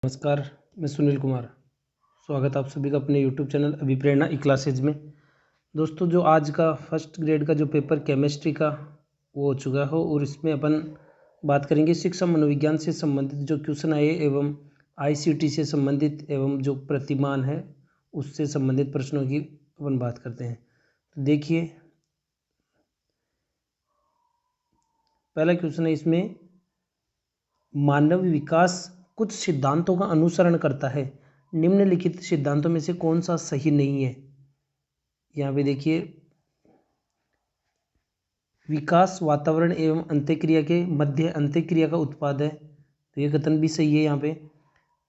नमस्कार, मैं सुनील कुमार। स्वागत आप सभी का अपने YouTube चैनल अभिप्रेरणा ई क्लासेज में। दोस्तों, जो आज का फर्स्ट ग्रेड का जो पेपर केमिस्ट्री का वो हो चुका है और इसमें अपन बात करेंगे शिक्षा मनोविज्ञान से संबंधित जो क्वेश्चन आए एवं ICT से संबंधित एवं जो प्रतिमान है उससे संबंधित प्रश्नों की अपन बात करते हैं। तो देखिए, पहला क्वेश्चन है इसमें, मानव विकास कुछ सिद्धांतों का अनुसरण करता है, निम्नलिखित सिद्धांतों में से कौन सा सही नहीं है। यहाँ पे देखिए, विकास वातावरण एवं अंत्यक्रिया के मध्य अंत्यक्रिया का उत्पाद है, तो ये कथन भी सही है यहाँ पे।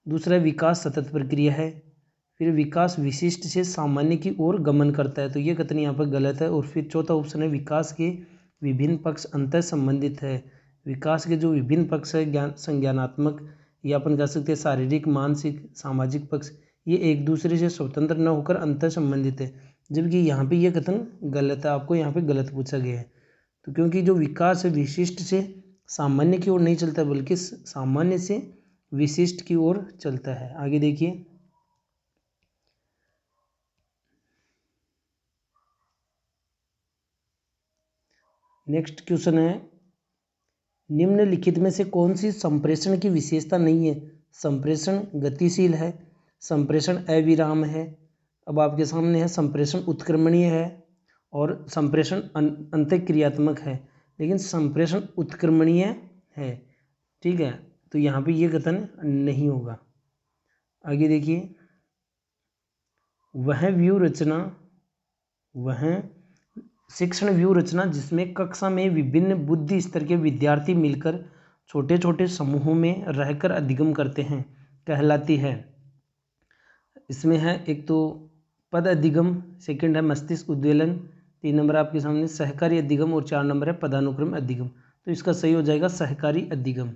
दूसरा, विकास सतत प्रक्रिया है। फिर विकास विशिष्ट से सामान्य की ओर गमन करता है, तो ये कथन यहाँ पर गलत है। और फिर चौथा ऑप्शन है, विकास के विभिन्न पक्ष अंतर संबंधित है। विकास के जो विभिन्न पक्ष है, ज्ञान संज्ञानात्मक या अपन कह सकते हैं शारीरिक, मानसिक, सामाजिक पक्ष, ये एक दूसरे से स्वतंत्र न होकर अंतर संबंधित है, जबकि यहाँ पे ये कथन गलत है। आपको यहाँ पे गलत पूछा गया है। तो क्योंकि जो विकास है विशिष्ट से सामान्य की ओर नहीं चलता, बल्कि सामान्य से विशिष्ट की ओर चलता है। आगे देखिए, नेक्स्ट क्वेश्चन है, निम्नलिखित में से कौन सी संप्रेषण की विशेषता नहीं है। संप्रेषण गतिशील है, संप्रेषण अविराम है। अब आपके सामने है, संप्रेषण उत्क्रमणीय है और संप्रेषण अंतःक्रियात्मक है, लेकिन संप्रेषण उत्क्रमणीय है। ठीक है, तो यहाँ पे ये कथन नहीं होगा। आगे देखिए, वह शिक्षण व्यू रचना जिसमें कक्षा में विभिन्न बुद्धि स्तर के विद्यार्थी मिलकर छोटे छोटे समूहों में रहकर अधिगम करते हैं कहलाती है। इसमें है एक तो पद अधिगम, सेकंड है मस्तिष्क उद्वेलन, 3 नंबर आपके सामने सहकारी अधिगम और 4 नंबर है पदानुक्रम अधिगम। तो इसका सही हो जाएगा सहकारी अधिगम।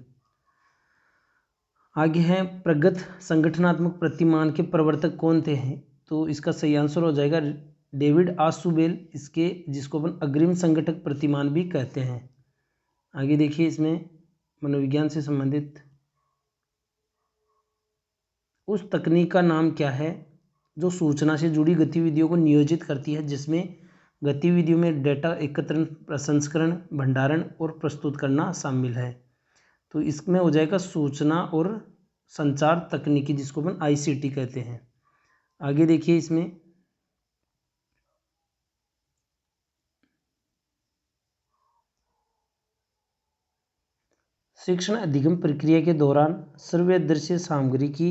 आगे है, प्रगत संगठनात्मक प्रतिमान के प्रवर्तक कौन थे हैं। तो इसका सही आंसर हो जाएगा डेविड आसुबेल, इसके जिसको अपन अग्रिम संगठक प्रतिमान भी कहते हैं। आगे देखिए, इसमें मनोविज्ञान से संबंधित उस तकनीक का नाम क्या है जो सूचना से जुड़ी गतिविधियों को नियोजित करती है, जिसमें गतिविधियों में डेटा एकत्रण, प्रसंस्करण, भंडारण और प्रस्तुत करना शामिल है। तो इसमें हो जाएगा सूचना और संचार तकनीकी, जिसको अपन ICT कहते हैं। आगे देखिए, इसमें शिक्षण अधिगम प्रक्रिया के दौरान श्रव्य दृश्य सामग्री की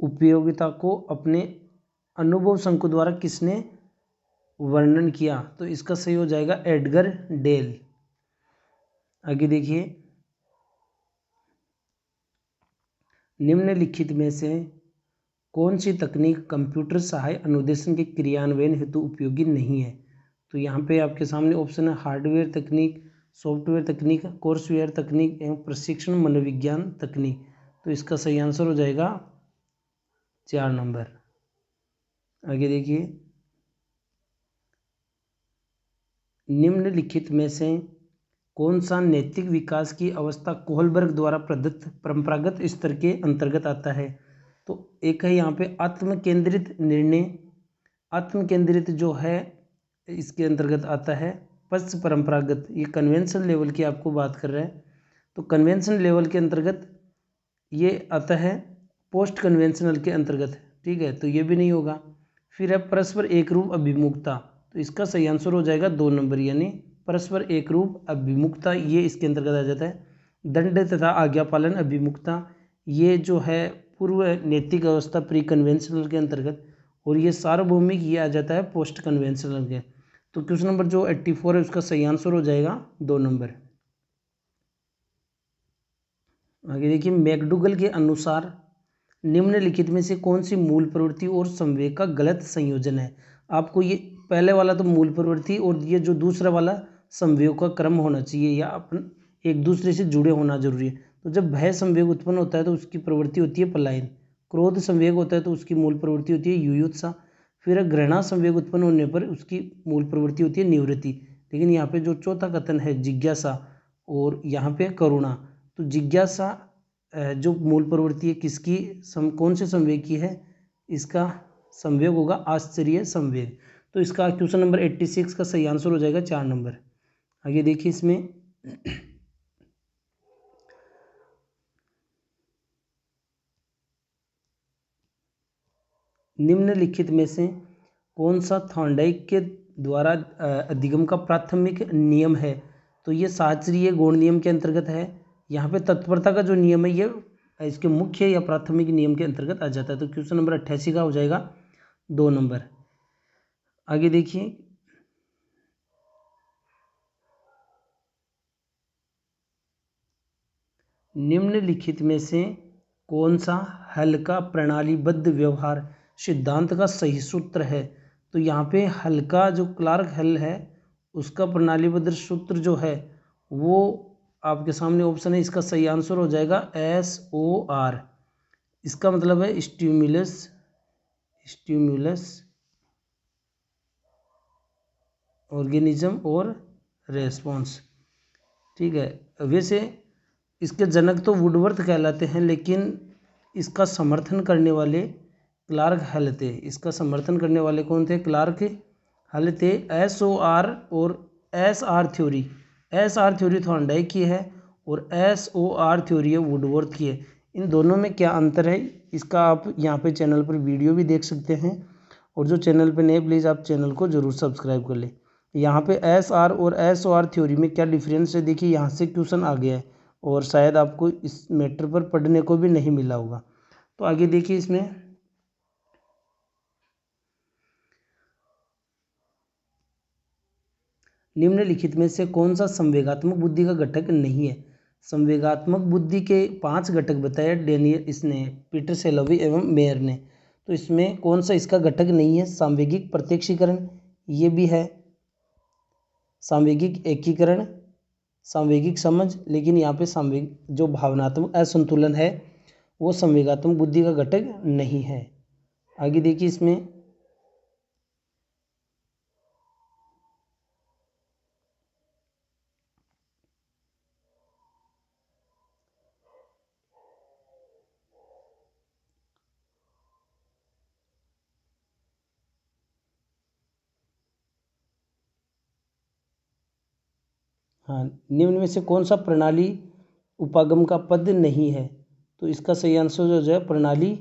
उपयोगिता को अपने अनुभव शंकु द्वारा किसने वर्णन किया। तो इसका सही हो जाएगा एडगर डेल। आगे देखिए, निम्नलिखित में से कौन सी तकनीक कंप्यूटर सहाय अनुदेशन के क्रियान्वयन हेतु उपयोगी नहीं है। तो यहाँ पे आपके सामने ऑप्शन है, हार्डवेयर तकनीक, सॉफ्टवेयर तकनीक, कोर्सवेयर तकनीक एवं प्रशिक्षण मनोविज्ञान तकनीक। तो इसका सही आंसर हो जाएगा 4 नंबर। आगे देखिए, निम्नलिखित में से कौन सा नैतिक विकास की अवस्था कोहलबर्ग द्वारा प्रदत्त परंपरागत स्तर के अंतर्गत आता है। तो एक है यहाँ पे आत्मकेंद्रित निर्णय, आत्मकेंद्रित जो है इसके अंतर्गत आता है। पश्च परंपरागत, ये कन्वेंशन लेवल की आपको बात कर रहे हैं, तो कन्वेंशन लेवल के अंतर्गत ये आता है पोस्ट कन्वेंशनल के अंतर्गत। ठीक है, तो ये भी नहीं होगा। फिर है परस्पर एक रूप अभिमुखता, तो इसका सही आंसर हो जाएगा 2 नंबर, यानी परस्पर एक रूप अभिमुखता, ये इसके अंतर्गत आ जाता है। दंड तथा आज्ञा पालन अभिमुखता, ये जो है पूर्व नैतिक अवस्था प्री कन्वेंशनल के अंतर्गत, और ये सार्वभौमिक ये आ जाता है पोस्ट कन्वेंशनल के। तो क्वेश्चन नंबर जो 84 है उसका सही आंसर हो जाएगा 2 नंबर। आगे देखिए, मैकडूगल के अनुसार निम्नलिखित में से कौन सी मूल प्रवृत्ति और संवेग का गलत संयोजन है। आपको ये पहले वाला तो मूल प्रवृत्ति और ये जो दूसरा वाला संवेग का क्रम होना चाहिए या अपन एक दूसरे से जुड़े होना जरूरी है। तो जब भय संवेग उत्पन्न होता है तो उसकी प्रवृत्ति होती है पलायन, क्रोध संवेग होता है तो उसकी मूल प्रवृत्ति होती है युयुत्सा, फिर घृणा संवेग उत्पन्न होने पर उसकी मूल प्रवृत्ति होती है निवृत्ति। लेकिन यहाँ पे जो चौथा कथन है जिज्ञासा और यहाँ पे करुणा, तो जिज्ञासा जो मूल प्रवृत्ति है किसकी कौन से संवेग की है, इसका संवेग होगा आश्चर्य संवेग। तो इसका क्वेश्चन नंबर 86 का सही आंसर हो जाएगा 4 नंबर। आगे देखिए इसमें निम्नलिखित में से कौन सा थॉर्नडाइक के द्वारा अधिगम का प्राथमिक नियम है। तो ये शास्त्रीय गौण नियम के अंतर्गत है। यहाँ पे तत्परता का जो नियम है ये इसके मुख्य या प्राथमिक नियम के अंतर्गत आ जाता है। तो क्वेश्चन नंबर 88 का हो जाएगा 2 नंबर। आगे देखिए निम्नलिखित में से कौन सा हल्का प्रणालीबद्ध व्यवहार सिद्धांत का सही सूत्र है। तो यहाँ पे हल्का जो क्लार्क हल है उसका प्रणालीबद्ध सूत्र जो है वो आपके सामने ऑप्शन है, इसका सही आंसर हो जाएगा SOR। इसका मतलब है स्टिम्युलस ऑर्गेनिज्म और रेस्पॉन्स। ठीक है, वैसे इसके जनक तो वुडवर्थ कहलाते हैं, लेकिन इसका समर्थन करने वाले क्लार्क हल थे। इसका समर्थन करने वाले कौन थे, क्लार्क हल थे। SOR और SR थ्योरी थॉर्नडाइक की है और SOR थ्योरी है वुडवर्थ की है। इन दोनों में क्या अंतर है इसका आप यहाँ पे चैनल पर वीडियो भी देख सकते हैं, और जो चैनल पे नए प्लीज़ आप चैनल को ज़रूर सब्सक्राइब कर लें। यहाँ पे SR और SOR थ्योरी में क्या डिफरेंस है, देखिए यहाँ से क्वेश्चन आ गया है और शायद आपको इस मैटर पर पढ़ने को भी नहीं मिला होगा। तो आगे देखिए इसमें निम्नलिखित में से कौन सा संवेगात्मक बुद्धि का घटक नहीं है। संवेगात्मक बुद्धि के 5 घटक बताए डेनियल इसने पीटर सेलोवी एवं मेयर ने। तो इसमें कौन सा इसका घटक नहीं है, सांवेगिक प्रत्यक्षीकरण ये भी है, सांवेगिक एकीकरण, सांवेगिक समझ, लेकिन यहाँ पे सांवेग जो भावनात्मक असंतुलन है वो संवेगात्मक बुद्धि का घटक नहीं है। आगे देखिए इसमें हाँ, निम्न में से कौन सा प्रणाली उपागम का पद नहीं है। तो इसका सही आंसर जो है प्रणाली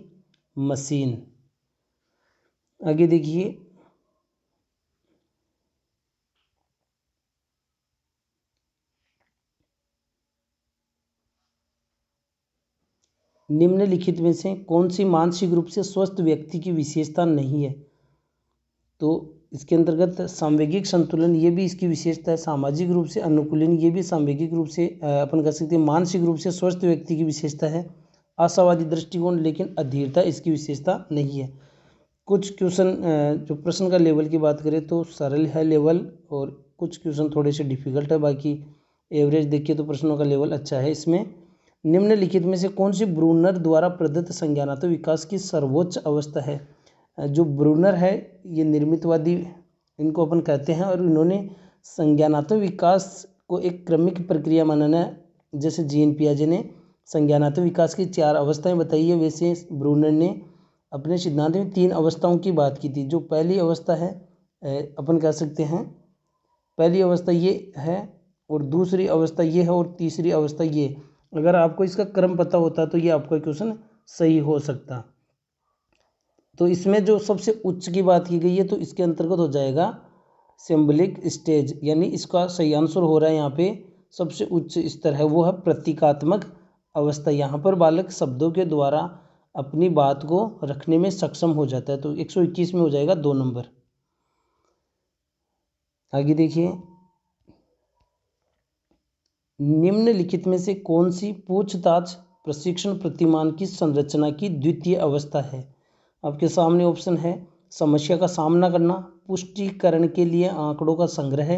मशीन। आगे देखिए निम्नलिखित में से कौन सी मानसिक रूप से स्वस्थ व्यक्ति की विशेषता नहीं है। तो इसके अंतर्गत सांवेगिक संतुलन ये भी इसकी विशेषता है, सामाजिक रूप से अनुकूलन ये भी सांवेगिक रूप से अपन कह सकते हैं मानसिक रूप से स्वस्थ व्यक्ति की विशेषता है। आशावादी दृष्टिकोण लेकिन अधीरता इसकी विशेषता नहीं है। कुछ क्वेश्चन जो प्रश्न का लेवल की बात करें तो सरल है लेवल, और कुछ क्वेश्चन थोड़े से डिफिकल्ट है, बाकी एवरेज देखिए तो प्रश्नों का लेवल अच्छा है। इसमें निम्नलिखित में से कौन सी ब्रूनर द्वारा प्रदत्त संज्ञानात्मक विकास की सर्वोच्च अवस्था है। जो ब्रूनर है ये निर्मितवादी इनको अपन कहते हैं, और इन्होंने संज्ञानात्मक विकास को एक क्रमिक प्रक्रिया माना है। जैसे जीन पियाजे ने संज्ञानात्मक विकास की 4 अवस्थाएं बताई है, वैसे ब्रूनर ने अपने सिद्धांत में 3 अवस्थाओं की बात की थी। जो पहली अवस्था है अपन कह सकते हैं पहली अवस्था ये है, और दूसरी अवस्था ये है, और तीसरी अवस्था ये। अगर आपको इसका क्रम पता होता तो ये आपका क्वेश्चन सही हो सकता। तो इसमें जो सबसे उच्च की बात की गई है तो इसके अंतर्गत हो जाएगा सिंबलिक स्टेज, यानी इसका सही आंसर हो रहा है यहाँ पे सबसे उच्च स्तर है वो है प्रतीकात्मक अवस्था। यहाँ पर बालक शब्दों के द्वारा अपनी बात को रखने में सक्षम हो जाता है। तो 121 में हो जाएगा 2 नंबर। आगे देखिए निम्नलिखित में से कौन सी पूछताछ प्रशिक्षण प्रतिमान की संरचना की द्वितीय अवस्था है। आपके सामने ऑप्शन है समस्या का सामना करना, पुष्टिकरण के लिए आंकड़ों का संग्रह,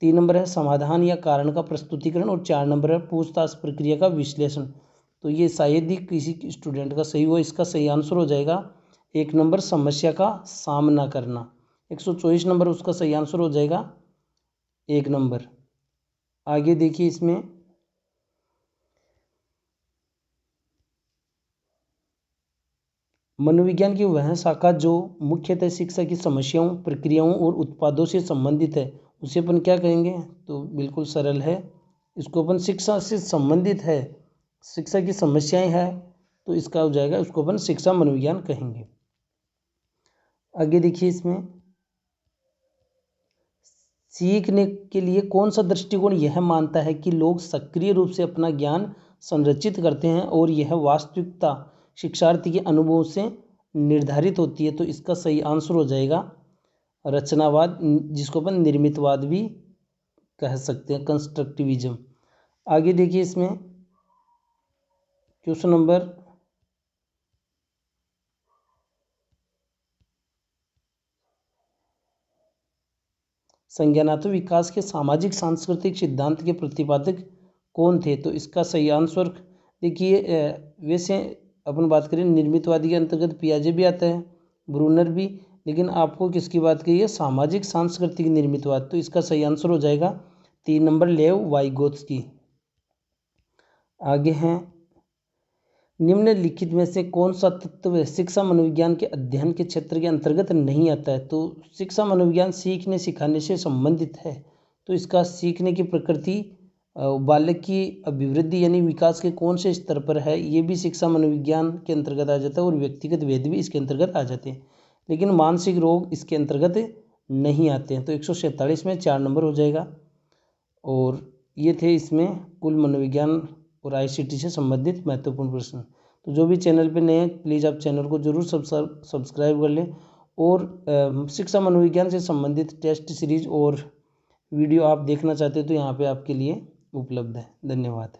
3 नंबर है समाधान या कारण का प्रस्तुतिकरण, और 4 नंबर है पूछताछ प्रक्रिया का विश्लेषण। तो ये शायद ही किसी स्टूडेंट का सही हो। इसका सही आंसर हो जाएगा 1 नंबर समस्या का सामना करना। 124 नंबर उसका सही आंसर हो जाएगा 1 नंबर। आगे देखिए इसमें मनोविज्ञान की वह शाखा जो मुख्यतः शिक्षा की समस्याओं, प्रक्रियाओं और उत्पादों से संबंधित है उसे अपन क्या कहेंगे? तो बिल्कुल सरल है, इसको अपन शिक्षा से संबंधित है, शिक्षा की समस्याएं हैं तो इसका हो जाएगा, उसको अपन शिक्षा मनोविज्ञान कहेंगे। आगे देखिए, इसमें सीखने के लिए कौन सा दृष्टिकोण यह मानता है कि लोग सक्रिय रूप से अपना ज्ञान संरचित करते हैं और यह वास्तविकता शिक्षार्थी के अनुभव से निर्धारित होती है? तो इसका सही आंसर हो जाएगा रचनावाद, जिसको अपन निर्मितवाद भी कह सकते हैं, कंस्ट्रक्टिविज्म। आगे देखिए, इसमें क्वेश्चन नंबर 'संज्ञानात्मक विकास के सामाजिक सांस्कृतिक सिद्धांत के प्रतिपादक कौन थे?' तो इसका सही आंसर देखिए, वैसे अपन बात करें निर्मितवादी के अंतर्गत पियाजे भी आता है, ब्रूनर भी, लेकिन आपको किसकी बात कही है? सामाजिक सांस्कृतिक निर्मितवाद। तो इसका सही आंसर हो जाएगा 3 नंबर लेव वाइगोत्स्की। आगे हैं, निम्नलिखित में से कौन सा तत्व शिक्षा मनोविज्ञान के अध्ययन के क्षेत्र के अंतर्गत नहीं आता है? तो शिक्षा मनोविज्ञान सीखने सिखाने से संबंधित है, तो इसका सीखने की प्रकृति, बालक की अभिवृद्धि यानी विकास के कौन से स्तर पर है, ये भी शिक्षा मनोविज्ञान के अंतर्गत आ जाता है, और व्यक्तिगत भेद भी इसके अंतर्गत आ जाते हैं, लेकिन मानसिक रोग इसके अंतर्गत नहीं आते हैं। तो 147 में 4 नंबर हो जाएगा। और ये थे इसमें कुल मनोविज्ञान और ICT से संबंधित महत्वपूर्ण प्रश्न। तो जो भी चैनल पे नए हैं प्लीज़ आप चैनल को जरूर सब्सक्राइब कर लें, और शिक्षा मनोविज्ञान से संबंधित टेस्ट सीरीज और वीडियो आप देखना चाहते हो तो यहाँ पे आपके लिए उपलब्ध है। धन्यवाद।